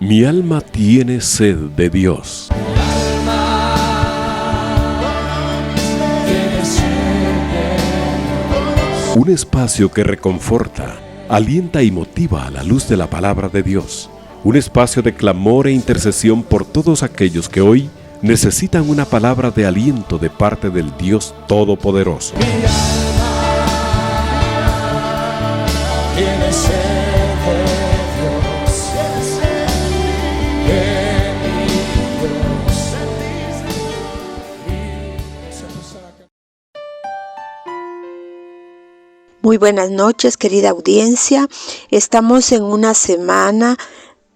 Mi alma tiene sed de Dios. Un espacio que reconforta, alienta y motiva a la luz de la palabra de Dios. Un espacio de clamor e intercesión por todos aquellos que hoy necesitan una palabra de aliento de parte del Dios Todopoderoso. Muy buenas noches, querida audiencia. Estamos en una semana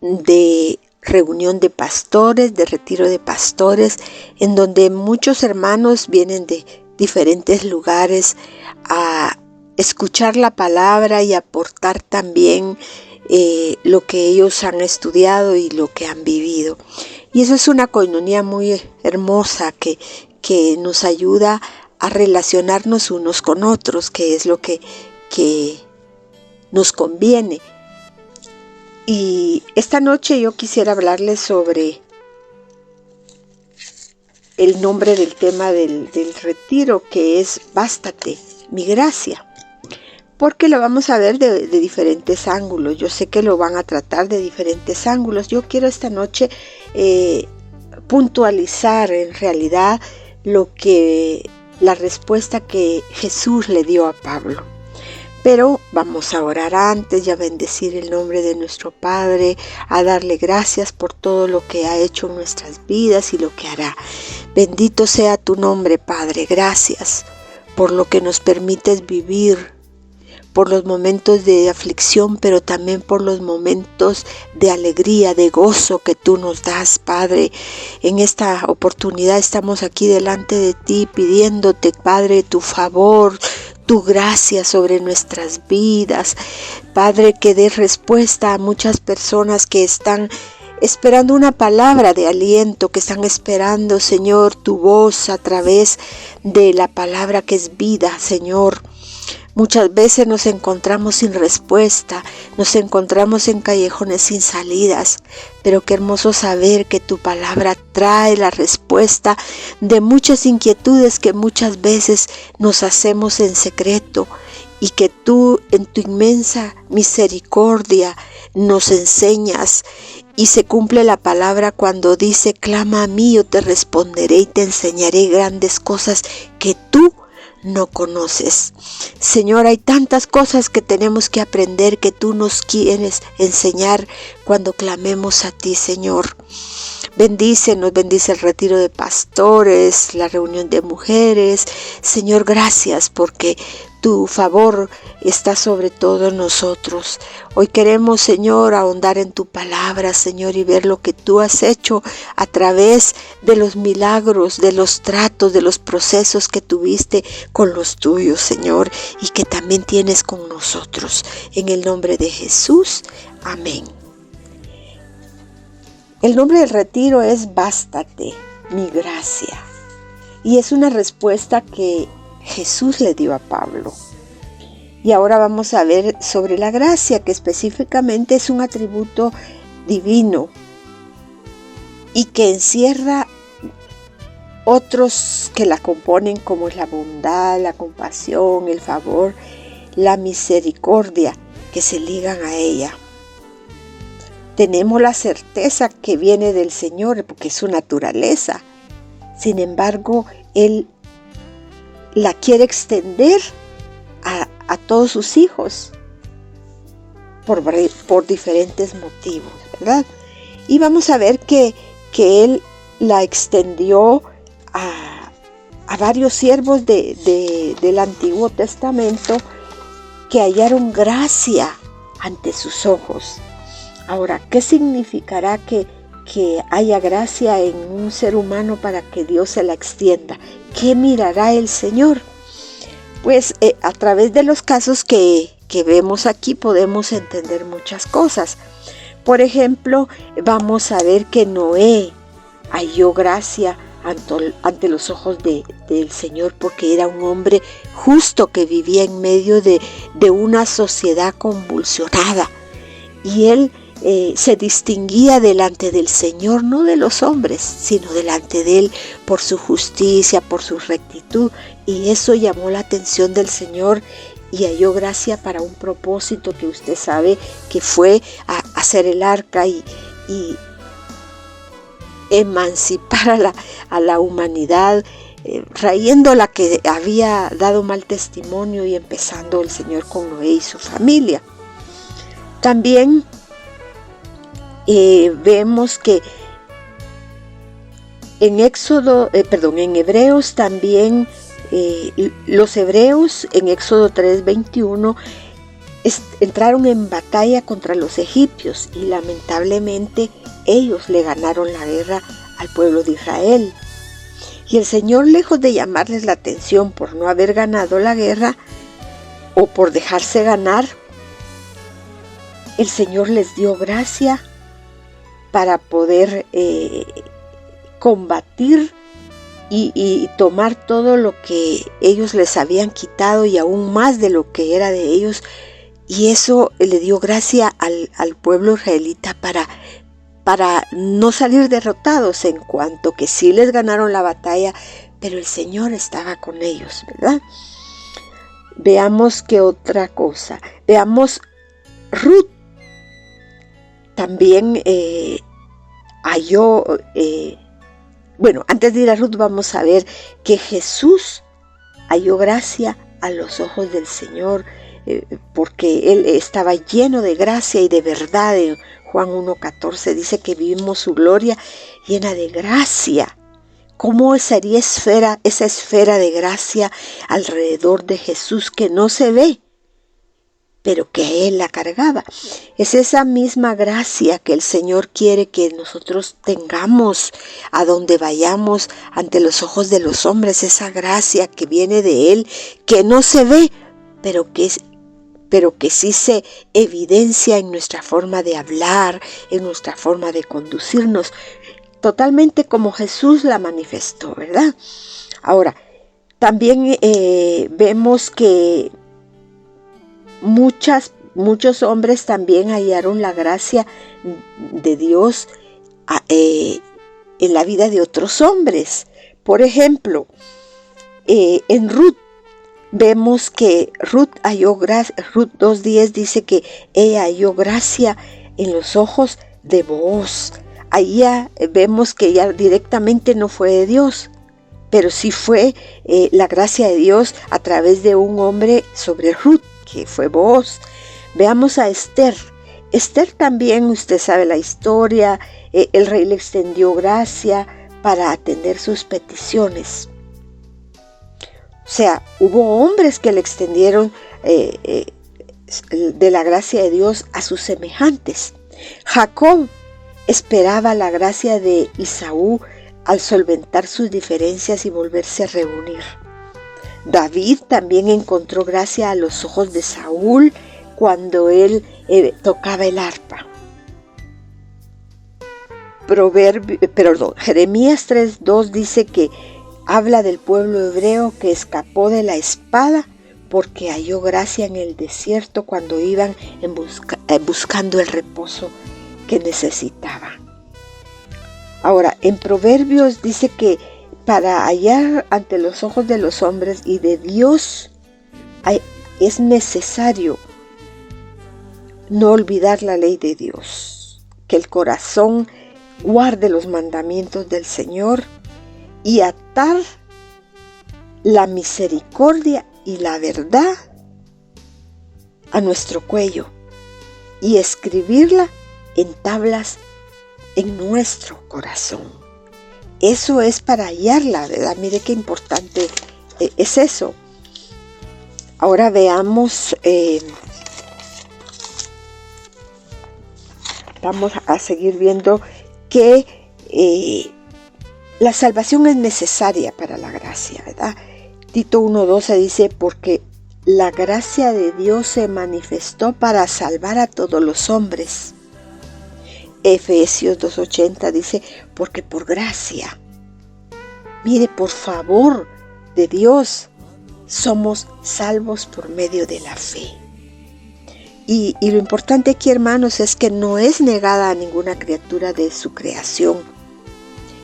de reunión de pastores, de retiro de pastores, en donde muchos hermanos vienen de diferentes lugares a escuchar la palabra y aportar también lo que ellos han estudiado y lo que han vivido. Y eso es una coinonía muy hermosa que nos ayuda a relacionarnos unos con otros, que es lo que nos conviene. Y esta noche yo quisiera hablarles sobre el nombre del tema del retiro, que es Bástate, mi gracia. Porque lo vamos a ver de diferentes ángulos. Yo sé que lo van a tratar de diferentes ángulos. Yo quiero esta noche puntualizar en realidad la respuesta que Jesús le dio a Pablo. Pero vamos a orar antes y a bendecir el nombre de nuestro Padre, a darle gracias por todo lo que ha hecho en nuestras vidas y lo que hará. Bendito sea tu nombre, Padre. Gracias por lo que nos permites vivir, por los momentos de aflicción, pero también por los momentos de alegría, de gozo que tú nos das, Padre. En esta oportunidad estamos aquí delante de ti pidiéndote, Padre, tu favor, tu gracia sobre nuestras vidas. Padre, que dé respuesta a muchas personas que están esperando una palabra de aliento, que están esperando, Señor, tu voz a través de la palabra que es vida, Señor. Muchas veces nos encontramos sin respuesta, nos encontramos en callejones sin salidas, pero qué hermoso saber que tu palabra trae la respuesta de muchas inquietudes que muchas veces nos hacemos en secreto, y que tú en tu inmensa misericordia nos enseñas. Y se cumple la palabra cuando dice: clama a mí, yo te responderé y te enseñaré grandes cosas que tú no conoces. Señor, hay tantas cosas que tenemos que aprender, que tú nos quieres enseñar cuando clamemos a ti, Señor. Bendícenos, bendice el retiro de pastores, la reunión de mujeres. Señor, gracias porque tu favor está sobre todos nosotros. Hoy queremos, Señor, ahondar en tu palabra, Señor, y ver lo que tú has hecho a través de los milagros, de los tratos, de los procesos que tuviste con los tuyos, Señor, y que también tienes con nosotros. En el nombre de Jesús, amén. El nombre del retiro es Bástate, mi gracia. Y es una respuesta que Jesús le dio a Pablo. Y ahora vamos a ver sobre la gracia, que específicamente es un atributo divino y que encierra otros que la componen, como es la bondad, la compasión, el favor, la misericordia, que se ligan a ella. Tenemos la certeza que viene del Señor porque es su naturaleza. Sin embargo, Él la quiere extender a todos sus hijos por diferentes motivos, ¿verdad? Y vamos a ver que Él la extendió a varios siervos del Antiguo Testamento que hallaron gracia ante sus ojos. Ahora, ¿qué significará que haya gracia en un ser humano para que Dios se la extienda? ¿Qué mirará el Señor? Pues a través de los casos que vemos aquí podemos entender muchas cosas. Por ejemplo, vamos a ver que Noé halló gracia ante los ojos del Señor porque era un hombre justo que vivía en medio de una sociedad convulsionada. Y él se distinguía delante del Señor, no de los hombres, sino delante de Él por su justicia, por su rectitud. Y eso llamó la atención del Señor y halló gracia para un propósito que usted sabe que fue a hacer el arca y emancipar a la humanidad, trayendo la que había dado mal testimonio y empezando el Señor con Noé y su familia. También vemos que en Hebreos también, los hebreos en Éxodo 3:21 entraron en batalla contra los egipcios y lamentablemente ellos le ganaron la guerra al pueblo de Israel. Y el Señor, lejos de llamarles la atención por no haber ganado la guerra o por dejarse ganar, el Señor les dio gracia para poder combatir y tomar todo lo que ellos les habían quitado y aún más de lo que era de ellos. Y eso le dio gracia al pueblo israelita para no salir derrotados, en cuanto que sí les ganaron la batalla, pero el Señor estaba con ellos, ¿verdad? Veamos qué otra cosa. Veamos Ruth. También halló, antes de ir a Ruth vamos a ver que Jesús halló gracia a los ojos del Señor, porque Él estaba lleno de gracia y de verdad. En Juan 1:14 dice que vimos su gloria llena de gracia. ¿Cómo sería esa esfera de gracia alrededor de Jesús que no se ve, pero que Él la cargaba? Es esa misma gracia que el Señor quiere que nosotros tengamos a donde vayamos ante los ojos de los hombres, esa gracia que viene de Él, que no se ve, pero que sí se evidencia en nuestra forma de hablar, en nuestra forma de conducirnos, totalmente como Jesús la manifestó, ¿verdad? Ahora, también vemos que muchos hombres también hallaron la gracia de Dios en la vida de otros hombres. Por ejemplo, en Ruth vemos que Ruth halló gracia. Ruth 2:10 dice que ella halló gracia en los ojos de Booz. Ahí ya vemos que ya directamente no fue de Dios, pero sí fue la gracia de Dios a través de un hombre sobre Ruth, que fue Booz. Veamos a Esther. Esther también, usted sabe la historia, el rey le extendió gracia para atender sus peticiones. O sea, hubo hombres que le extendieron de la gracia de Dios a sus semejantes. Jacob esperaba la gracia de Esaú al solventar sus diferencias y volverse a reunir. David también encontró gracia a los ojos de Saúl cuando él tocaba el arpa. Jeremías 3:2 dice que habla del pueblo hebreo que escapó de la espada porque halló gracia en el desierto cuando iban buscando el reposo que necesitaban. Ahora, en Proverbios dice que para hallar ante los ojos de los hombres y de Dios es necesario no olvidar la ley de Dios, que el corazón guarde los mandamientos del Señor y atar la misericordia y la verdad a nuestro cuello y escribirla en tablas en nuestro corazón. Eso es para hallarla, ¿verdad? Mire qué importante es eso. Ahora veamos, vamos a seguir viendo que la salvación es necesaria para la gracia, ¿verdad? Tito 1:12 dice, porque la gracia de Dios se manifestó para salvar a todos los hombres. Efesios 2:80 dice, porque por gracia, mire, por favor de Dios, somos salvos por medio de la fe. Y lo importante aquí, hermanos, es que no es negada a ninguna criatura de su creación.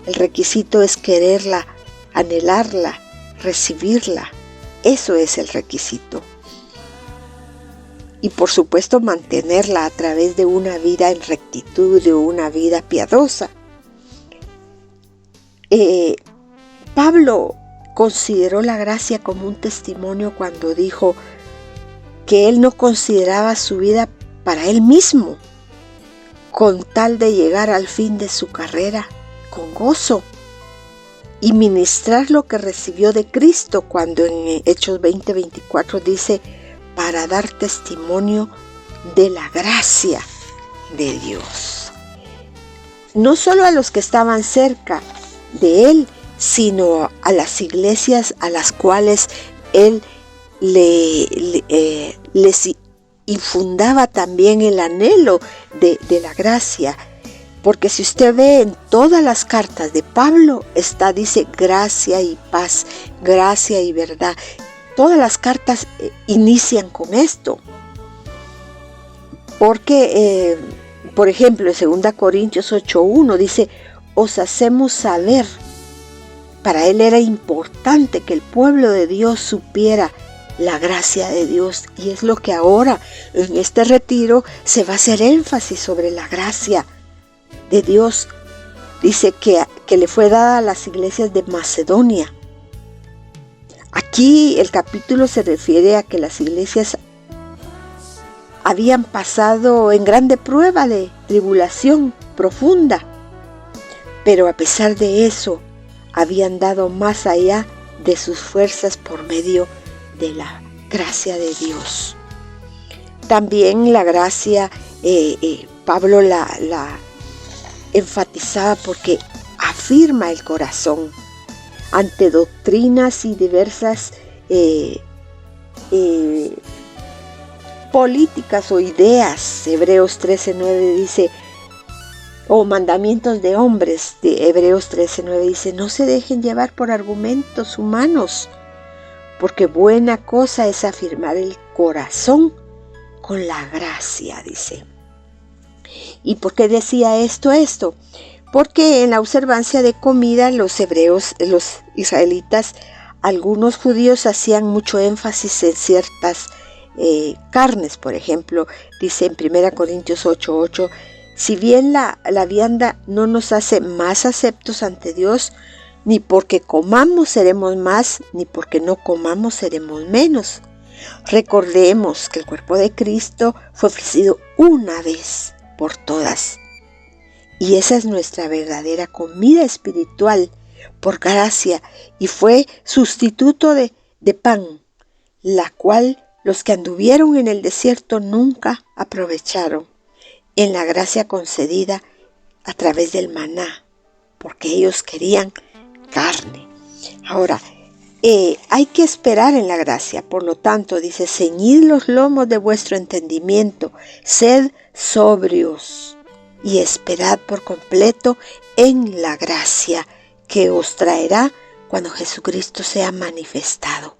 El requisito es quererla, anhelarla, recibirla. Eso es el requisito. Y por supuesto mantenerla a través de una vida en rectitud, de una vida piadosa. Pablo consideró la gracia como un testimonio cuando dijo que él no consideraba su vida para él mismo, con tal de llegar al fin de su carrera con gozo y ministrar lo que recibió de Cristo, cuando en Hechos 20:24 dice, para dar testimonio de la gracia de Dios. No solo a los que estaban cerca de él, sino a las iglesias a las cuales él les infundaba también el anhelo de la gracia. Porque si usted ve en todas las cartas de Pablo, dice gracia y paz, gracia y verdad. Todas las cartas inician con esto. Porque, por ejemplo, en 2 Corintios 8:1 dice, os hacemos saber. Para él era importante que el pueblo de Dios supiera la gracia de Dios. Y es lo que ahora, en este retiro, se va a hacer énfasis sobre la gracia de Dios. Dice que le fue dada a las iglesias de Macedonia. Aquí el capítulo se refiere a que las iglesias habían pasado en grande prueba de tribulación profunda, pero a pesar de eso habían dado más allá de sus fuerzas por medio de la gracia de Dios. También la gracia, Pablo la enfatizaba porque afirma el corazón ante doctrinas y diversas políticas o ideas. Hebreos 13:9 dice, o mandamientos de hombres, de Hebreos 13:9 dice, no se dejen llevar por argumentos humanos, porque buena cosa es afirmar el corazón con la gracia, dice. ¿Y por qué decía esto? Porque en la observancia de comida los israelitas, algunos judíos hacían mucho énfasis en ciertas carnes. Por ejemplo, dice en 1 Corintios 8:8, si bien la vianda no nos hace más aceptos ante Dios, ni porque comamos seremos más, ni porque no comamos seremos menos. Recordemos que el cuerpo de Cristo fue ofrecido una vez por todas. Y esa es nuestra verdadera comida espiritual por gracia, y fue sustituto de pan, la cual los que anduvieron en el desierto nunca aprovecharon en la gracia concedida a través del maná, porque ellos querían carne. Ahora, hay que esperar en la gracia. Por lo tanto, dice, ceñid los lomos de vuestro entendimiento, sed sobrios y esperad por completo en la gracia que os cuando Jesucristo sea manifestado.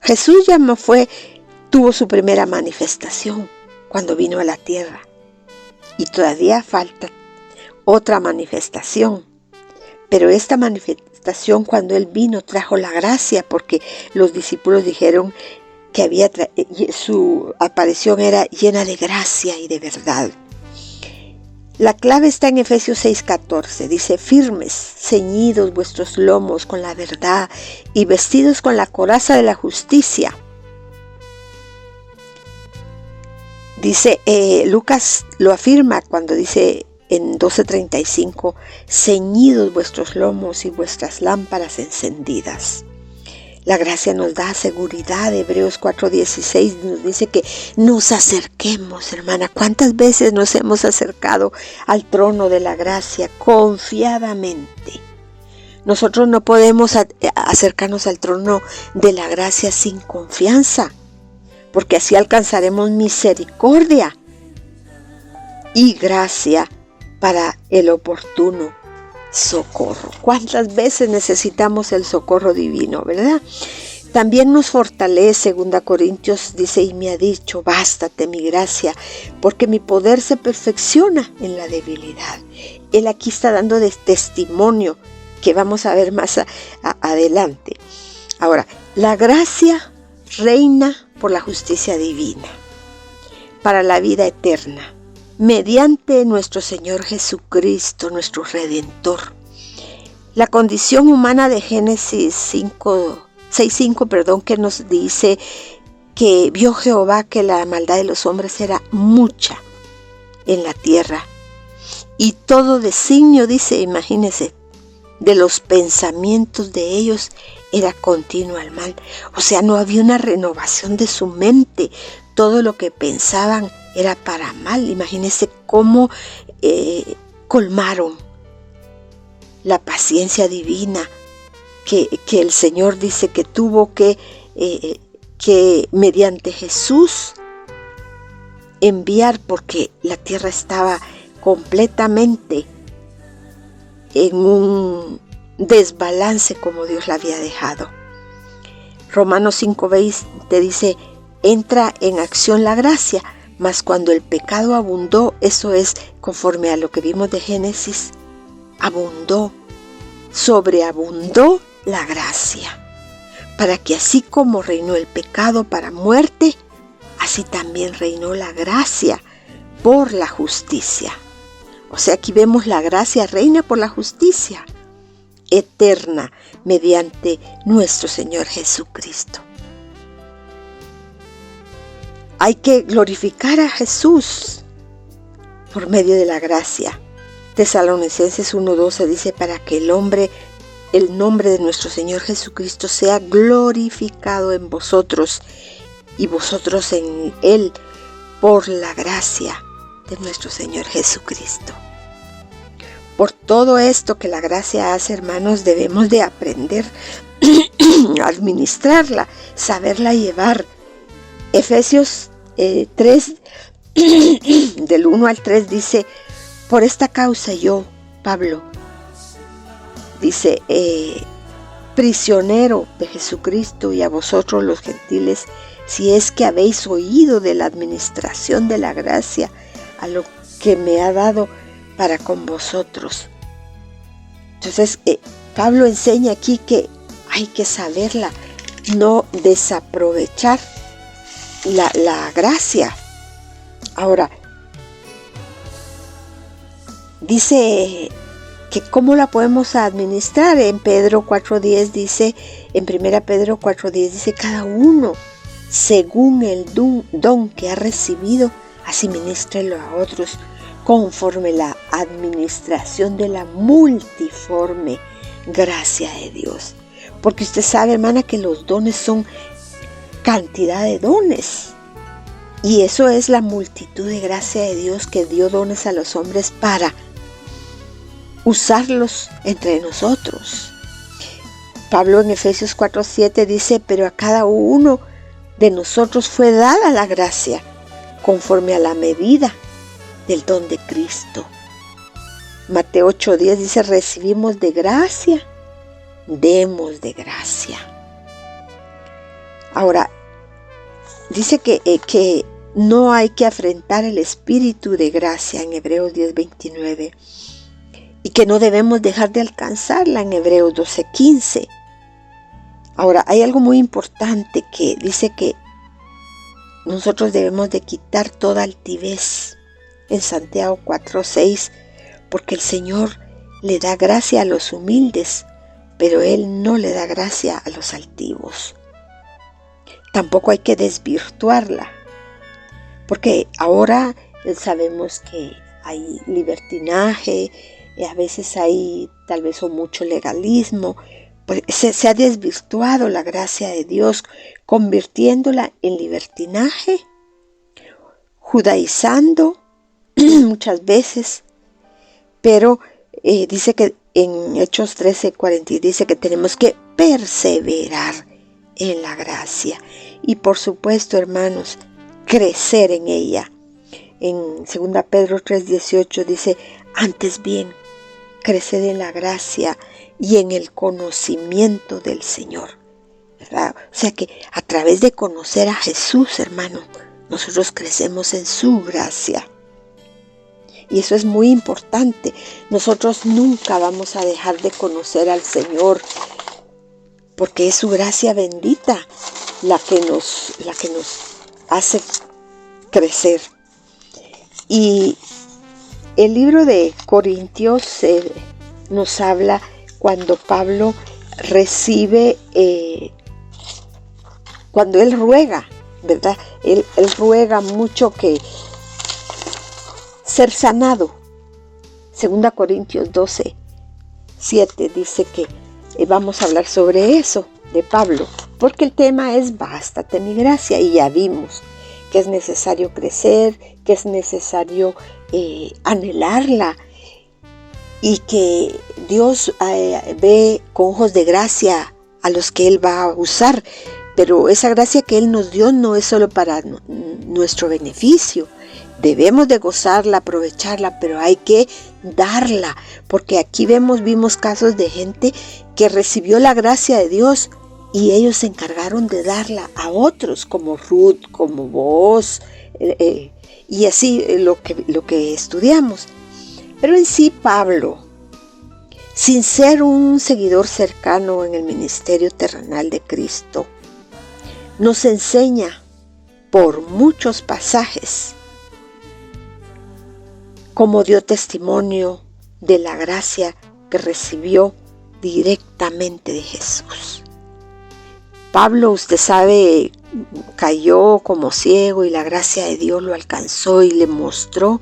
Jesús ya tuvo su primera manifestación cuando vino a la tierra, y todavía falta otra manifestación. Pero esta manifestación, cuando Él vino, trajo la gracia, porque los discípulos dijeron que su aparición era llena de gracia y de verdad. La clave está en Efesios 6:14. Dice, firmes, ceñidos vuestros lomos con la verdad y vestidos con la coraza de la justicia. Dice, Lucas lo afirma cuando dice en 12:35, ceñidos vuestros lomos y vuestras lámparas encendidas. La gracia nos da seguridad. Hebreos 4:16 nos dice que nos acerquemos, hermana. ¿Cuántas veces nos hemos acercado al trono de la gracia confiadamente? Nosotros no podemos acercarnos al trono de la gracia sin confianza, porque así alcanzaremos misericordia y gracia para el oportuno socorro. ¿Cuántas veces necesitamos el socorro divino, verdad? También nos fortalece, 2 Corintios dice, y me ha dicho, bástate mi gracia, porque mi poder se perfecciona en la debilidad. Él aquí está dando de testimonio que vamos a ver más adelante. Ahora, la gracia reina por la justicia divina, para la vida eterna, mediante nuestro Señor Jesucristo, nuestro Redentor. La condición humana de Génesis 6:5, que nos dice que vio Jehová que la maldad de los hombres era mucha en la tierra. Y todo designio, dice, imagínense, de los pensamientos de ellos era continuo al mal. O sea, no había una renovación de su mente. Todo lo que pensaban era para mal. Imagínense cómo colmaron la paciencia divina que el Señor dice que tuvo que mediante Jesús enviar, porque la tierra estaba completamente en un desbalance como Dios la había dejado. Romanos 5:20 dice, entra en acción la gracia, mas cuando el pecado abundó, eso es conforme a lo que vimos de Génesis, abundó, sobreabundó la gracia, para que así como reinó el pecado para muerte, así también reinó la gracia por la justicia. O sea, aquí vemos la gracia reina por la justicia eterna mediante nuestro Señor Jesucristo. Hay que glorificar a Jesús por medio de la gracia. Tesalonicenses 1:12 dice, para que el nombre de nuestro Señor Jesucristo sea glorificado en vosotros y vosotros en Él por la gracia de nuestro Señor Jesucristo. Por todo esto que la gracia hace, hermanos, debemos de aprender a administrarla, saberla llevar. Efesios 3, del 1 al 3 dice, por esta causa yo, Pablo, dice, prisionero de Jesucristo y a vosotros los gentiles, si es que habéis oído de la administración de la gracia a lo que me ha dado para con vosotros. Entonces, Pablo enseña aquí que hay que saberla, no desaprovechar la gracia. Ahora, dice que cómo la podemos administrar. En Pedro 4:10 dice, en 1 Pedro 4:10 dice, cada uno según el don que ha recibido, así ministrelo a otros, conforme la administración de la multiforme gracia de Dios. Porque usted sabe, hermana, que los dones son cantidad de dones. Y eso es la multitud de gracia de Dios, que dio dones a los hombres para usarlos entre nosotros. Pablo en Efesios 4:7 dice, pero a cada uno de nosotros fue dada la gracia conforme a la medida del don de Cristo. Mateo 8:10 dice, recibimos de gracia, demos de gracia. Ahora, dice que no hay que afrentar el espíritu de gracia en Hebreos 10:29 y que no debemos dejar de alcanzarla en Hebreos 12:15. Ahora, hay algo muy importante que dice que nosotros debemos de quitar toda altivez en Santiago 4:6, porque el Señor le da gracia a los humildes, pero Él no le da gracia a los altivos. Tampoco hay que desvirtuarla, porque ahora sabemos que hay libertinaje, a veces hay tal vez o mucho legalismo, pues se ha desvirtuado la gracia de Dios, convirtiéndola en libertinaje, judaizando muchas veces, pero dice que en Hechos 13:40 dice que tenemos que perseverar en la gracia y, por supuesto, hermanos, crecer en ella. En 2 Pedro 3:18 dice, antes bien, creced en la gracia y en el conocimiento del Señor. ¿verdad? O sea que a través de conocer a Jesús, hermano, nosotros crecemos en su gracia. Y eso es muy importante. Nosotros nunca vamos a dejar de conocer al Señor, porque es su gracia bendita la que nos hace crecer. Y el libro de Corintios nos habla cuando Pablo recibe, cuando él ruega, ¿verdad? Él ruega mucho que ser sanado. 2 Corintios 12:7 dice que vamos a hablar sobre eso de Pablo, porque el tema es bástate mi gracia, y ya vimos que es necesario crecer, que es necesario anhelarla, y que Dios ve con ojos de gracia a los que Él va a usar, pero esa gracia que Él nos dio no es solo para nuestro beneficio. Debemos de gozarla, aprovecharla, pero hay que darla, porque aquí vimos casos de gente que recibió la gracia de Dios y ellos se encargaron de darla a otros, como Ruth, como Booz, y así lo que estudiamos. Pero en sí Pablo, sin ser un seguidor cercano en el ministerio terrenal de Cristo, nos enseña por muchos pasajes cómo dio testimonio de la gracia que recibió directamente de Jesús. Pablo, usted sabe, cayó como ciego y la gracia de Dios lo alcanzó y le mostró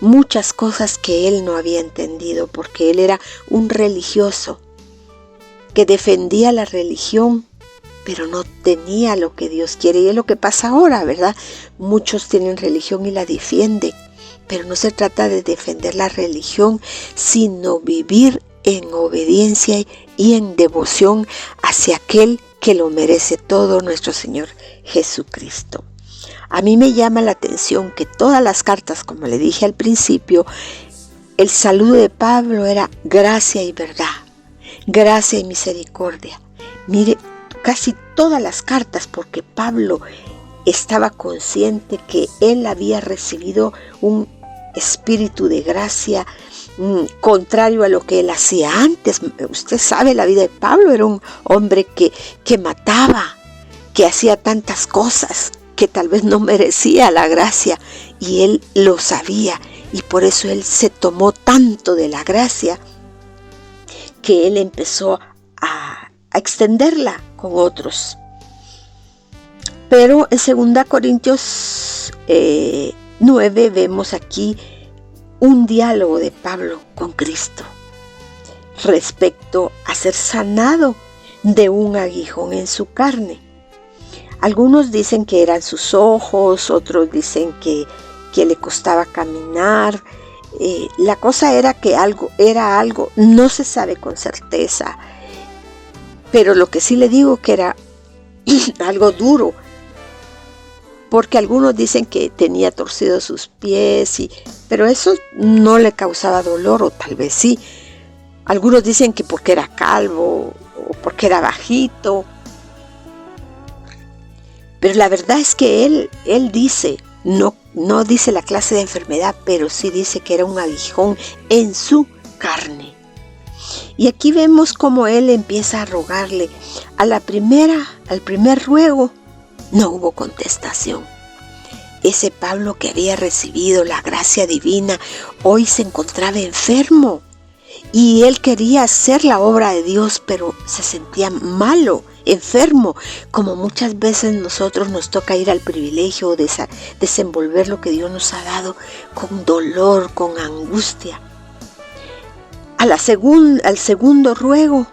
muchas cosas que él no había entendido, porque él era un religioso que defendía la religión, pero no tenía lo que Dios quiere. Y es lo que pasa ahora, ¿verdad? Muchos tienen religión y la defienden, pero no se trata de defender la religión, sino vivir en obediencia y en devoción hacia aquel que lo merece todo, nuestro Señor Jesucristo. A mí me llama la atención que todas las cartas, como le dije al principio, el saludo de Pablo era gracia y verdad, gracia y misericordia. Mire, casi todas las cartas, porque Pablo estaba consciente que él había recibido un espíritu de gracia contrario a lo que él hacía antes. Usted sabe, la vida de Pablo era un hombre que mataba, que hacía tantas cosas que tal vez no merecía la gracia, y él lo sabía, y por eso él se tomó tanto de la gracia que él empezó a extenderla con otros. Pero en 2 Corintios 9 vemos aquí un diálogo de Pablo con Cristo respecto a ser sanado de un aguijón en su carne. Algunos dicen que eran sus ojos, otros dicen que le costaba caminar. La cosa era que era algo, no se sabe con certeza, pero lo que sí le digo que era algo duro, porque algunos dicen que tenía torcidos sus pies, pero eso no le causaba dolor, o tal vez sí. Algunos dicen que porque era calvo o porque era bajito. Pero la verdad es que él dice, no dice la clase de enfermedad, pero sí dice que era un aguijón en su carne. Y aquí vemos cómo él empieza a rogarle. Al primer ruego, no hubo contestación. Ese Pablo que había recibido la gracia divina, hoy se encontraba enfermo. Y él quería hacer la obra de Dios, pero se sentía malo, enfermo, como muchas veces nosotros nos toca ir al privilegio de desenvolver lo que Dios nos ha dado con dolor, con angustia. Al segundo ruego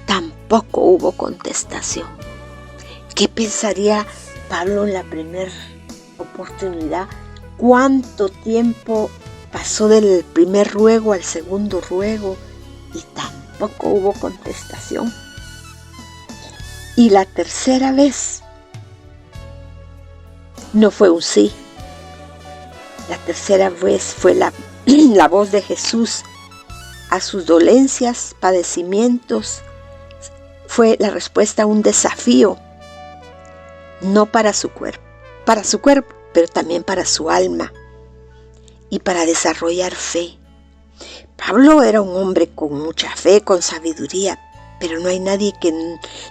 tampoco hubo contestación. ¿Qué pensaría Pablo en la primera oportunidad? ¿Cuánto tiempo pasó del primer ruego al segundo ruego y tampoco hubo contestación? Y la tercera vez no fue un sí. La tercera vez fue la voz de Jesús a sus dolencias, padecimientos, fue la respuesta a un desafío, no para su cuerpo, pero también para su alma y para desarrollar fe. Pablo era un hombre con mucha fe, con sabiduría, pero no hay nadie que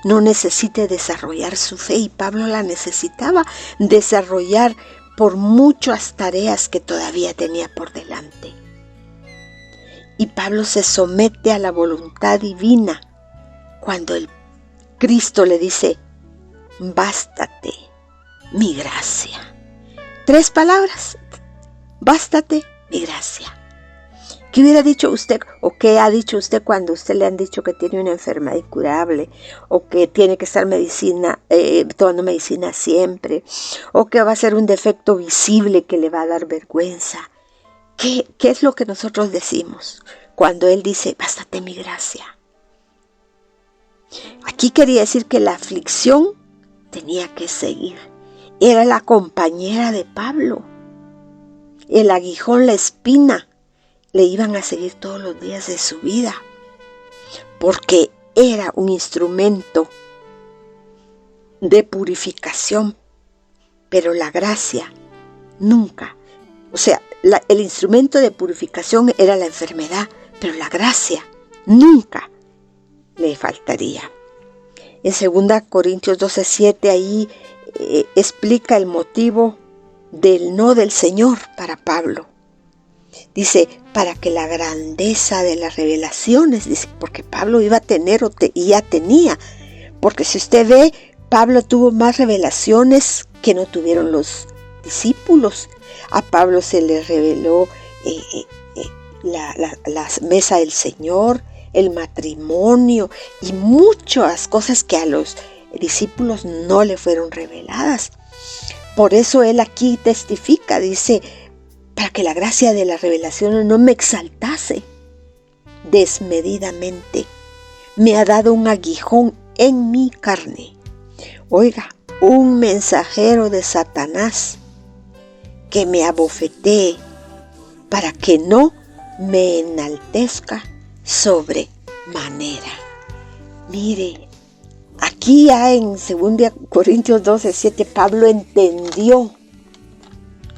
no necesite desarrollar su fe, y Pablo la necesitaba desarrollar por muchas tareas que todavía tenía por delante. Y Pablo se somete a la voluntad divina cuando el Cristo le dice: bástate mi gracia. 3 palabras: bástate mi gracia. ¿Qué hubiera dicho usted, o qué ha dicho usted cuando usted le han dicho que tiene una enfermedad incurable, o que tiene que estar tomando medicina siempre, o que va a ser un defecto visible que le va a dar vergüenza? ¿Qué es lo que nosotros decimos cuando Él dice: bástate mi gracia? Aquí quería decir que la aflicción tenía que seguir. Era la compañera de Pablo. El aguijón, la espina, le iban a seguir todos los días de su vida, porque era un instrumento de purificación, pero la gracia nunca. O sea, el instrumento de purificación era la enfermedad, pero la gracia nunca le faltaría. En 2 Corintios 12:7 ahí explica el motivo del no del Señor para Pablo. Dice: para que la grandeza de las revelaciones, dice, porque Pablo iba a tener y ya tenía, porque si usted ve, Pablo tuvo más revelaciones que no tuvieron los discípulos. A Pablo se le reveló la mesa del Señor, el matrimonio y muchas cosas que a los discípulos no le fueron reveladas. Por eso él aquí testifica, dice: para que la gracia de la revelación no me exaltase desmedidamente, me ha dado un aguijón en mi carne. Oiga, un mensajero de Satanás que me abofetee para que no me enaltezca sobremanera. Mire, aquí ya en 2 Corintios 12:7 Pablo entendió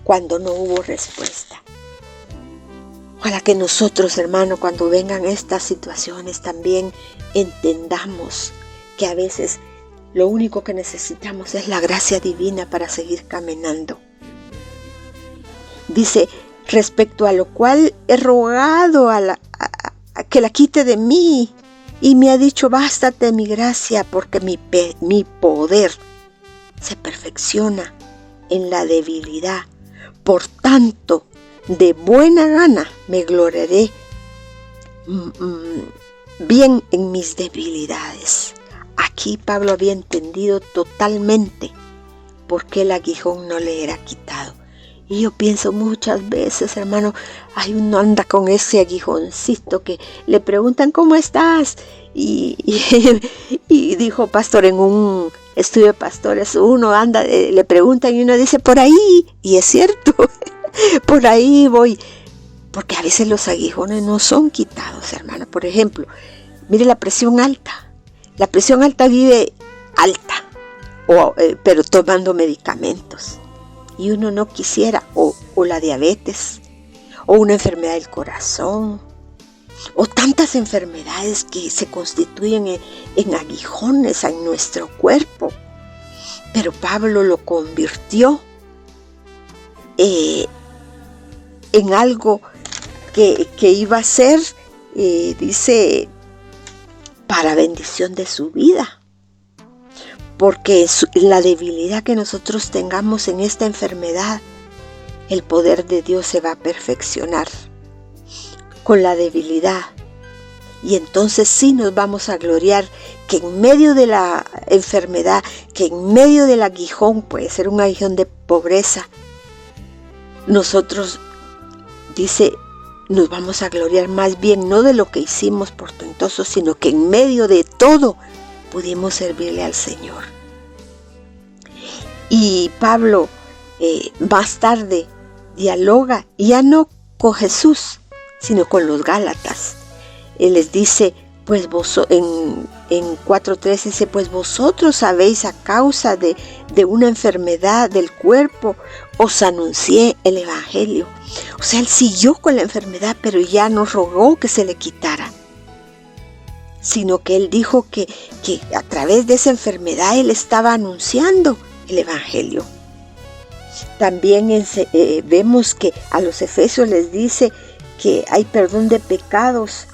cuando no hubo respuesta. Ojalá que nosotros, hermano, cuando vengan estas situaciones también entendamos que a veces lo único que necesitamos es la gracia divina para seguir caminando. Dice: respecto a lo cual he rogado a que la quite de mí, y me ha dicho: bástate mi gracia, porque mi poder se perfecciona en la debilidad. Por tanto, de buena gana me gloriaré bien en mis debilidades. Aquí Pablo había entendido totalmente por qué el aguijón no le era quitado. Y yo pienso muchas veces, hermano, uno anda con ese aguijoncito que le preguntan: ¿cómo estás? Y dijo pastor en un estudio de pastores, uno anda, le preguntan y uno dice: por ahí. Y es cierto, por ahí voy. Porque a veces los aguijones no son quitados, hermano. Por ejemplo, mire la presión alta. La presión alta vive alta, pero tomando medicamentos. Y uno no quisiera, o la diabetes, o una enfermedad del corazón, o tantas enfermedades que se constituyen en aguijones en nuestro cuerpo. Pero Pablo lo convirtió en algo que iba a ser, dice, para bendición de su vida. Porque la debilidad que nosotros tengamos en esta enfermedad, el poder de Dios se va a perfeccionar con la debilidad. Y entonces sí nos vamos a gloriar que en medio de la enfermedad, que en medio del aguijón, puede ser un aguijón de pobreza, nosotros, dice, nos vamos a gloriar más bien no de lo que hicimos portentoso, sino que en medio de todo pudimos servirle al Señor. Y Pablo más tarde dialoga ya no con Jesús, sino con los Gálatas. Él les dice: pues en 4:3 dice, pues vosotros sabéis a causa de una enfermedad del cuerpo, os anuncié el Evangelio. O sea, él siguió con la enfermedad, pero ya no rogó que se le quitara, sino que él dijo que a través de esa enfermedad él estaba anunciando el Evangelio. También vemos que a los efesios les dice que hay perdón de pecados,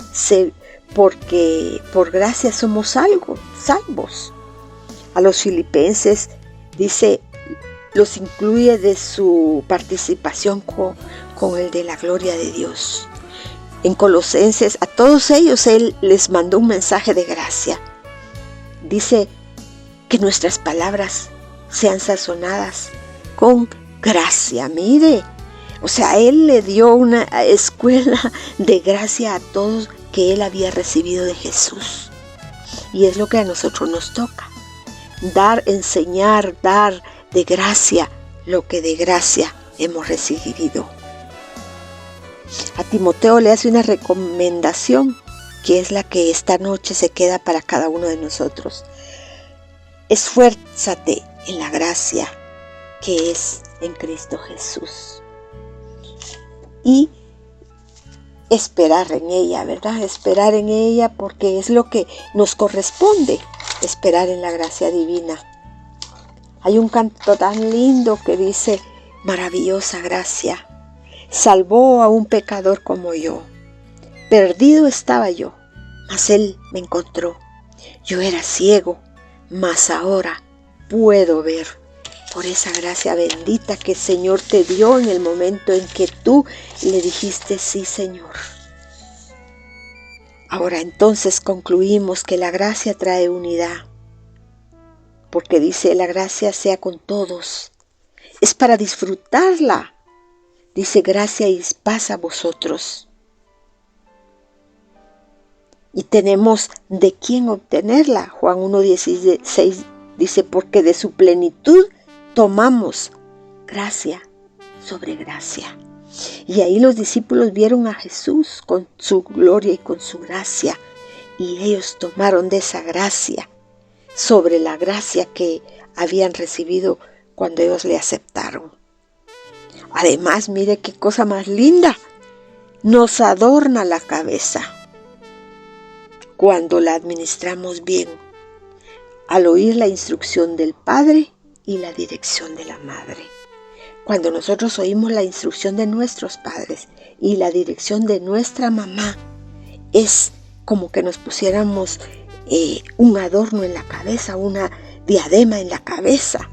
porque por gracia somos salvos. A los filipenses dice, los incluye de su participación con el de la gloria de Dios. En Colosenses, a todos ellos él les mandó un mensaje de gracia. Dice que nuestras palabras sean sazonadas con gracia. Mire, o sea, él le dio una escuela de gracia a todos que él había recibido de Jesús. Y es lo que a nosotros nos toca. Enseñar, dar de gracia lo que de gracia hemos recibido. A Timoteo le hace una recomendación que es la que esta noche se queda para cada uno de nosotros. Esfuérzate en la gracia que es en Cristo Jesús. Y esperar en ella, ¿verdad? Esperar en ella porque es lo que nos corresponde, esperar en la gracia divina. Hay un canto tan lindo que dice, maravillosa gracia, salvó a un pecador como yo. Perdido estaba yo, mas él me encontró. Yo era ciego, mas ahora puedo ver. Por esa gracia bendita que el Señor te dio en el momento en que tú le dijiste sí, Señor. Ahora entonces concluimos que la gracia trae unidad, porque dice la gracia sea con todos. Es para disfrutarla. Dice gracia y paz a vosotros. Y tenemos de quién obtenerla. Juan 1:16 dice, porque de su plenitud tomamos gracia sobre gracia. Y ahí los discípulos vieron a Jesús con su gloria y con su gracia. Y ellos tomaron de esa gracia sobre la gracia que habían recibido cuando ellos le aceptaron. Además, mire qué cosa más linda. Nos adorna la cabeza cuando la administramos bien, al oír la instrucción del Padre y la dirección de la Madre. Cuando nosotros oímos la instrucción de nuestros padres y la dirección de nuestra mamá, es como que nos pusiéramos un adorno en la cabeza, una diadema en la cabeza.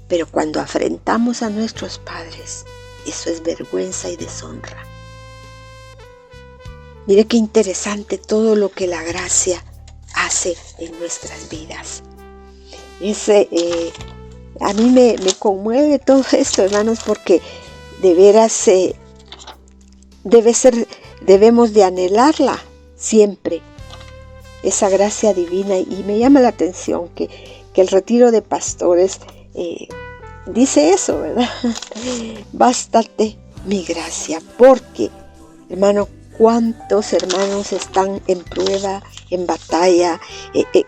Pero cuando afrentamos a nuestros padres, eso es vergüenza y deshonra. Mire qué interesante todo lo que la gracia hace en nuestras vidas. A mí me conmueve todo esto, hermanos, porque de veras debemos de anhelarla siempre, esa gracia divina. Y me llama la atención que el retiro de pastores dice eso, ¿verdad? Bástate mi gracia, porque, hermano, cuántos hermanos están en prueba, en batalla,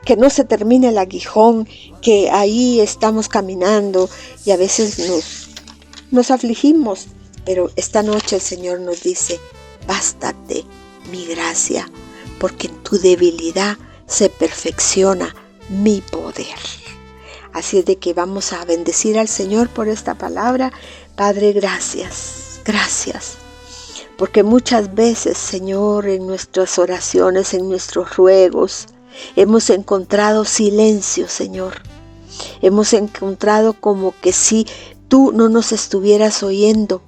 que no se termine el aguijón, que ahí estamos caminando y a veces nos afligimos, pero esta noche el Señor nos dice, bástate mi gracia, porque en tu debilidad se perfecciona mi poder. Así es de que vamos a bendecir al Señor por esta palabra. Padre, gracias, gracias. Porque muchas veces, Señor, en nuestras oraciones, en nuestros ruegos, hemos encontrado silencio, Señor. Hemos encontrado como que si tú no nos estuvieras oyendo,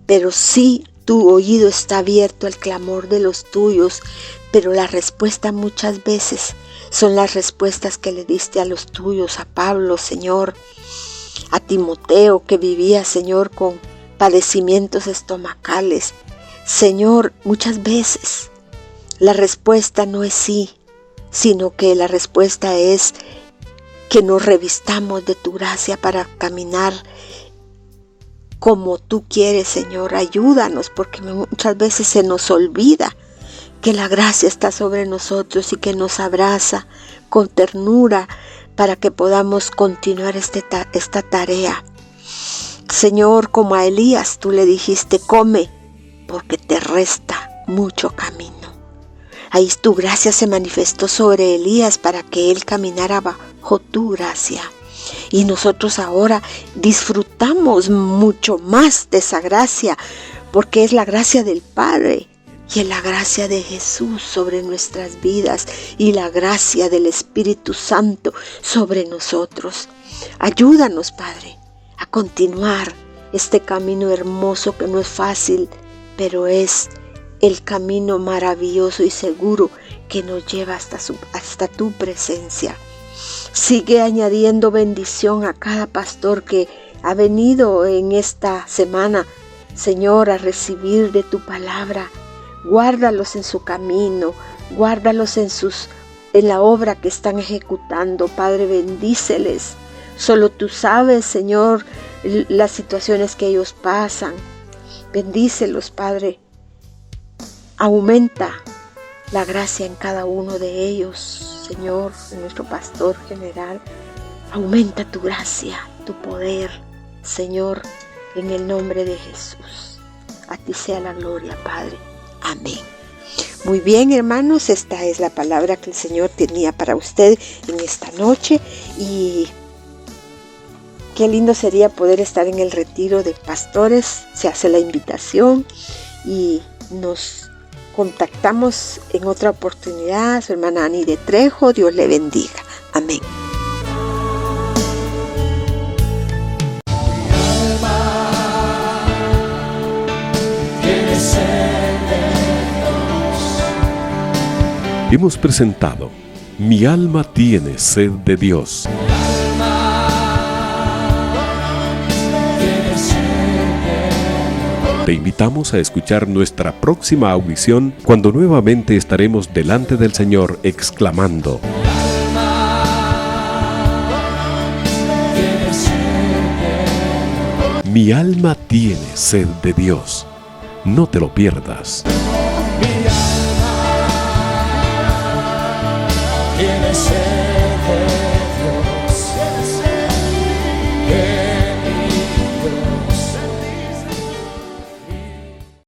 pero sí tu oído está abierto al clamor de los tuyos. Pero la respuesta muchas veces son las respuestas que le diste a los tuyos, a Pablo, Señor, a Timoteo, que vivía, Señor, con padecimientos estomacales. Señor, muchas veces la respuesta no es sí, sino que la respuesta es que nos revistamos de tu gracia para caminar como tú quieres, Señor. Ayúdanos, porque muchas veces se nos olvida que la gracia está sobre nosotros y que nos abraza con ternura para que podamos continuar esta tarea. Señor, como a Elías tú le dijiste, come, porque te resta mucho camino. Ahí tu gracia se manifestó sobre Elías para que él caminara bajo tu gracia. Y nosotros ahora disfrutamos mucho más de esa gracia, porque es la gracia del Padre y es la gracia de Jesús sobre nuestras vidas y la gracia del Espíritu Santo sobre nosotros. Ayúdanos, Padre, a continuar este camino hermoso que no es fácil, pero es el camino maravilloso y seguro que nos lleva hasta tu presencia. Sigue añadiendo bendición a cada pastor que ha venido en esta semana, Señor, a recibir de tu palabra. Guárdalos en su camino, guárdalos en la obra que están ejecutando. Padre, bendíceles. Solo tú sabes, Señor, las situaciones que ellos pasan. Bendícelos, Padre. Aumenta la gracia en cada uno de ellos, Señor, en nuestro pastor general. Aumenta tu gracia, tu poder, Señor, en el nombre de Jesús. A ti sea la gloria, Padre. Amén. Muy bien, hermanos, esta es la palabra que el Señor tenía para usted en esta noche. Y qué lindo sería poder estar en el retiro de pastores. Se hace la invitación y nos contactamos en otra oportunidad. Su hermana Ani de Trejo, Dios le bendiga. Amén. Hemos presentado Mi alma tiene sed de Dios. Te invitamos a escuchar nuestra próxima audición cuando nuevamente estaremos delante del Señor exclamando: Mi alma tiene sed de Dios. No te lo pierdas. Tiene sed de Dios.